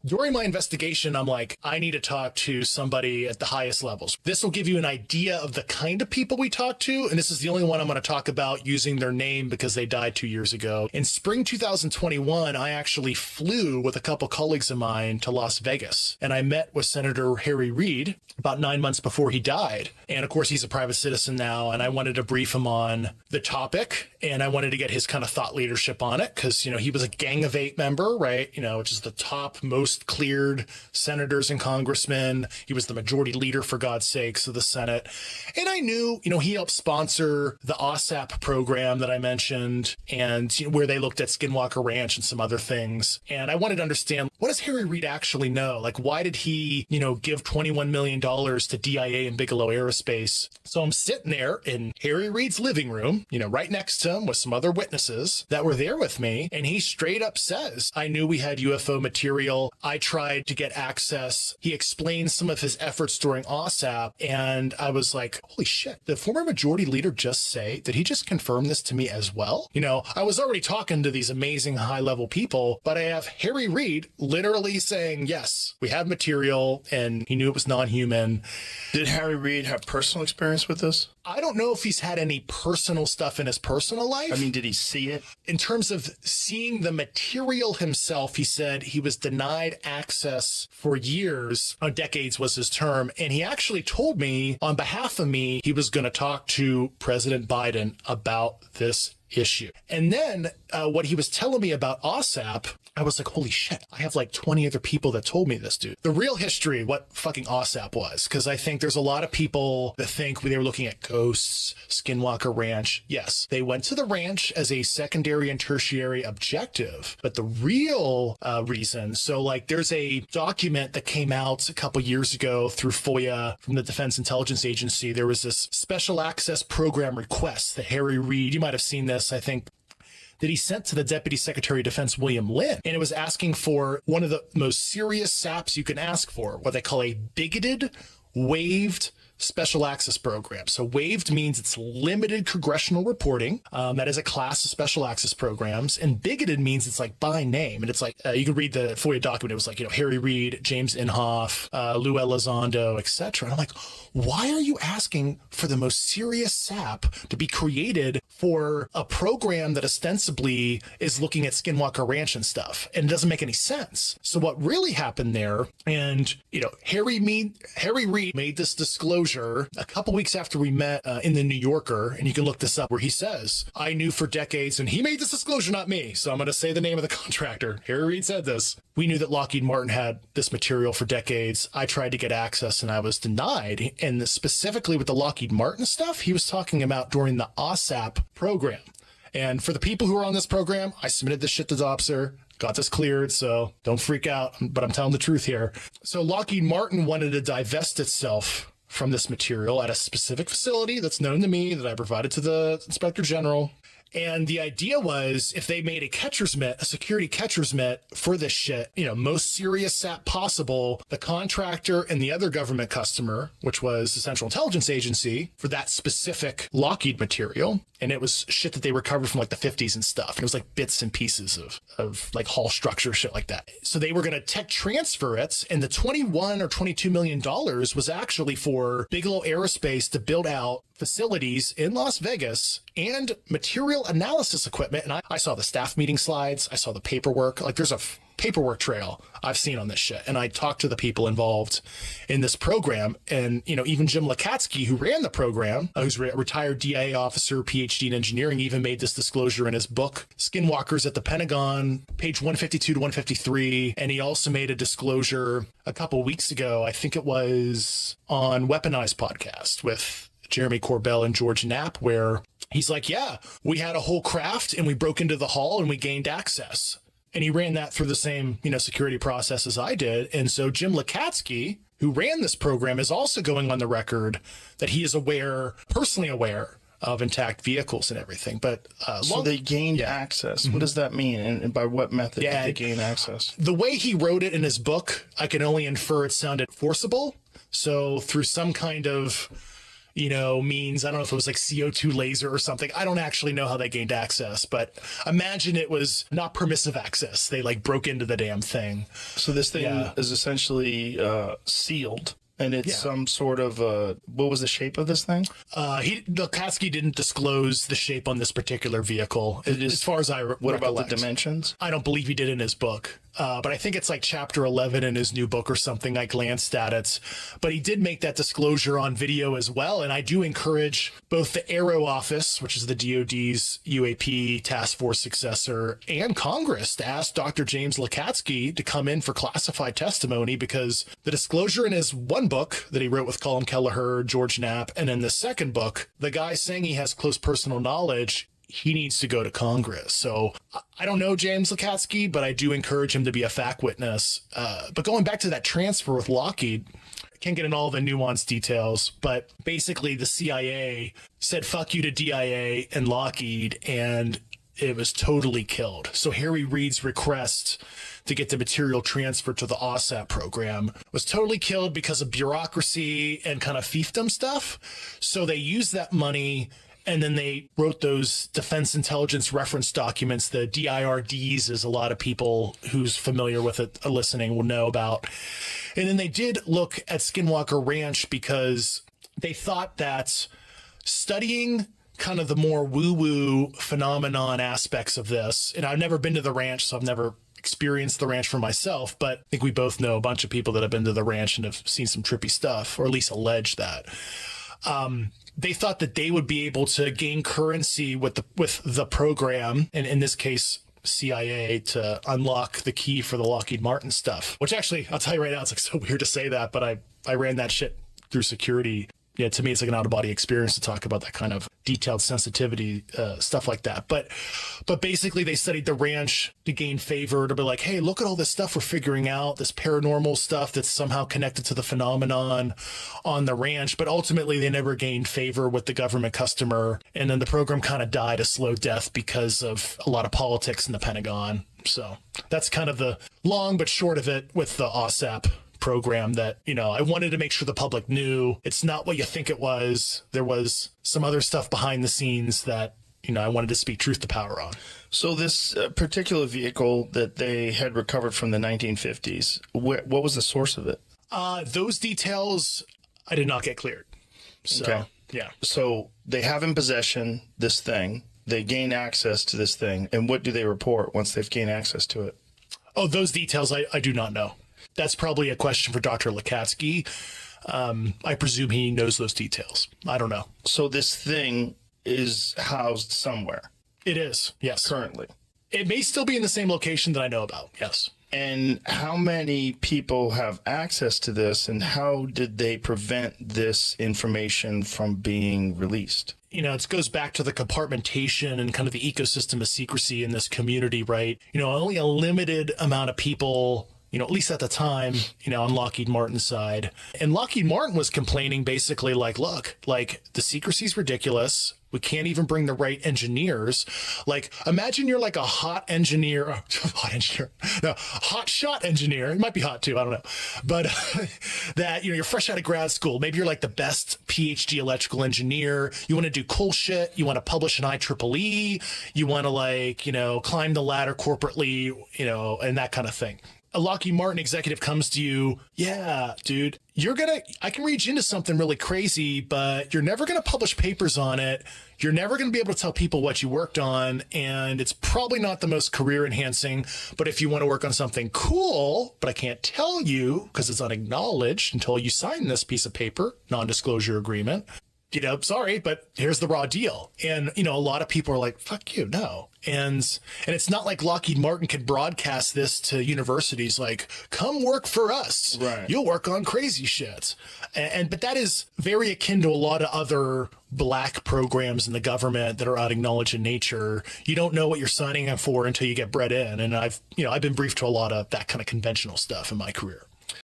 during my investigation, I'm like, I need to talk to somebody at the highest levels. This will give you an idea of the kind of people we talk to. And this is the only one I'm going to talk about using their name because they died 2 years ago. In spring 2021, I actually flew with a couple colleagues of mine to Las Vegas, and I met with Senator Harry Reid about 9 months before he died. And of course, he's a private citizen now, and I wanted to brief him on the topic, and I wanted to get his kind of thought leadership on it because, he was a Gang of Eight member, right? Which is the top most cleared senators and congressmen. He was the majority leader, for God's sakes, of the Senate. And I knew, he helped sponsor the OSAP program that I mentioned, and where they looked at Skinwalker Ranch and some other things. And I wanted to understand, what does Harry Reid actually know? Like, why did he, give $21 million to DIA and Bigelow Aerospace? So I'm sitting there in Harry Reid's living room, right next to him with some other witnesses that were there with me. And he straight up says, I knew we had UFO material. I tried to get access. He explained some of his efforts during OSAP. And I was like, holy shit, the former majority leader did he just confirm this to me as well? I was already talking to these amazing high level people, but I have Harry Reid literally saying, yes, we have material, and he knew it was non-human. Did Harry Reid have personal experience with this? I don't know if he's had any personal stuff in his personal life. I mean, did he see it? In terms of seeing the material himself, he said he was denied access for years, decades was his term. And he actually told me, on behalf of me, he was going to talk to President Biden about this issue. And then what he was telling me about OSAP, I was like, holy shit, I have like 20 other people that told me this, dude. The real history, what fucking OSAP was, because I think there's a lot of people that think they were looking at ghosts, Skinwalker Ranch. Yes, they went to the ranch as a secondary and tertiary objective, but the real reason, so like there's a document that came out a couple years ago through FOIA from the Defense Intelligence Agency. There was this special access program request that Harry Reid, you might have seen this, I think, that he sent to the Deputy Secretary of Defense, William Lynn. And it was asking for one of the most serious SAPs you can ask for, what they call a bigoted, waived special access program. So waived means it's limited congressional reporting. That is a class of special access programs. And bigoted means it's like by name. And it's like, you can read the FOIA document. It was like, Harry Reid, James Inhofe, Lou Elizondo, etc. And I'm like, why are you asking for the most serious SAP to be created for a program that ostensibly is looking at Skinwalker Ranch and stuff? And it doesn't make any sense. So what really happened there, and, Harry Reid made this disclosure a couple weeks after we met in the New Yorker, and you can look this up, where he says, I knew for decades, and he made this disclosure, not me, so I'm going to say the name of the contractor. Harry Reid said this. We knew that Lockheed Martin had this material for decades. I tried to get access and I was denied. And specifically with the Lockheed Martin stuff, he was talking about during the OSAP program. And for the people who are on this program, I submitted this shit to the officer, got this cleared, so don't freak out, but I'm telling the truth here. So Lockheed Martin wanted to divest itself from this material at a specific facility that's known to me, that I provided to the Inspector General. And the idea was, if they made a catcher's mitt, a security catcher's mitt for this shit, most serious SAP possible, the contractor and the other government customer, which was the Central Intelligence Agency, for that specific Lockheed material. And it was shit that they recovered from like the 50s and stuff. It was like bits and pieces of like hull structure, shit like that. So they were going to tech transfer it. And the $21 or $22 million was actually for Bigelow Aerospace to build out facilities in Las Vegas and material analysis equipment. And I saw the staff meeting slides. I saw the paperwork. Like there's a paperwork trail I've seen on this shit. And I talked to the people involved in this program. And, even Jim Lakatsky, who ran the program, who's a retired DIA officer, PhD in engineering, even made this disclosure in his book, Skinwalkers at the Pentagon, page 152 to 153. And he also made a disclosure a couple weeks ago, I think it was on Weaponized podcast with Jeremy Corbell and George Knapp, where he's like, yeah, we had a whole craft and we broke into the hall and we gained access. And he ran that through the same, security process as I did. And so Jim Lakatsky, who ran this program, is also going on the record that he is personally aware of intact vehicles and everything. But so they gained access. What does that mean? And by what method did they gain access? The way he wrote it in his book, I can only infer it sounded forcible. So through some kind of means, I don't know if it was like CO2 laser or something. I don't actually know how they gained access, but imagine it was not permissive access. They like broke into the damn thing. So this thing is essentially sealed. And it's some sort of, what was the shape of this thing? Lockheed didn't disclose the shape on this particular vehicle, as far as I recollect. What about the dimensions? I don't believe he did in his book. But I think it's like chapter 11 in his new book or something. I glanced at it. But he did make that disclosure on video as well. And I do encourage both the Aero Office, which is the DoD's UAP task force successor, and Congress to ask Dr. James Lockheed to come in for classified testimony, because the disclosure in his one book that he wrote with Colin Kelleher, George Knapp, and in the second book, the guy saying he has close personal knowledge, he needs to go to Congress. So I don't know James Lockheed, but I do encourage him to be a fact witness. But going back to that transfer with Lockheed, I can't get into all the nuanced details, but basically the CIA said fuck you to DIA and Lockheed, and it was totally killed. So Harry Reid's request to get the material transferred to the OSAP program was totally killed because of bureaucracy and kind of fiefdom stuff. So they used that money, and then they wrote those defense intelligence reference documents, the DIRDs, as a lot of people who's familiar with it listening will know about. And then they did look at Skinwalker Ranch because they thought that studying kind of the more woo-woo phenomenon aspects of this, and I've never been to the ranch, so I've never experienced the ranch for myself, but I think we both know a bunch of people that have been to the ranch and have seen some trippy stuff, or at least alleged that. They thought that they would be able to gain currency with the program, and in this case, CIA, to unlock the key for the Lockheed Martin stuff, which actually, I'll tell you right now, it's like so weird to say that, but I ran that shit through security. Yeah, to me, it's like an out-of-body experience to talk about that kind of detailed sensitivity, stuff like that. But basically, they studied the ranch to gain favor, to be like, hey, look at all this stuff we're figuring out, this paranormal stuff that's somehow connected to the phenomenon on the ranch. But ultimately, they never gained favor with the government customer. And then the program kind of died a slow death because of a lot of politics in the Pentagon. So that's kind of the long but short of it with the OSAP program that, I wanted to make sure the public knew it's not what you think it was. There was some other stuff behind the scenes that, I wanted to speak truth to power on. So this particular vehicle that they had recovered from the 1950s, what was the source of it? Those details I did not get cleared. So, okay. Yeah. So they have in possession this thing. They gain access to this thing. And what do they report once they've gained access to it? Oh, those details I do not know. That's probably a question for Dr. Lockheed. I presume he knows those details. I don't know. So this thing is housed somewhere. It is, yes. Currently. It may still be in the same location that I know about, yes. And how many people have access to this, and how did they prevent this information from being released? It goes back to the compartmentation and kind of the ecosystem of secrecy in this community, right? Only a limited amount of people, at least at the time, on Lockheed Martin's side. And Lockheed Martin was complaining basically like, look, like the secrecy's ridiculous. We can't even bring the right engineers. Like, imagine you're like a hot shot engineer. It might be hot too. I don't know. But that, you're fresh out of grad school. Maybe you're like the best PhD electrical engineer. You want to do cool shit. You want to publish an IEEE. You want to climb the ladder corporately, and that kind of thing. A Lockheed Martin executive comes to you, yeah, dude, I can reach into something really crazy, but you're never going to publish papers on it. You're never going to be able to tell people what you worked on. And it's probably not the most career enhancing, but if you want to work on something cool, but I can't tell you because it's unacknowledged until you sign this piece of paper, non-disclosure agreement, sorry, but here's the raw deal. And, a lot of people are like, fuck you, no. And it's not like Lockheed Martin could broadcast this to universities like, come work for us. Right. You'll work on crazy shit. But that is very akin to a lot of other black programs in the government that are unacknowledged in nature. You don't know what you're signing up for until you get bred in. And I've been briefed to a lot of that kind of conventional stuff in my career.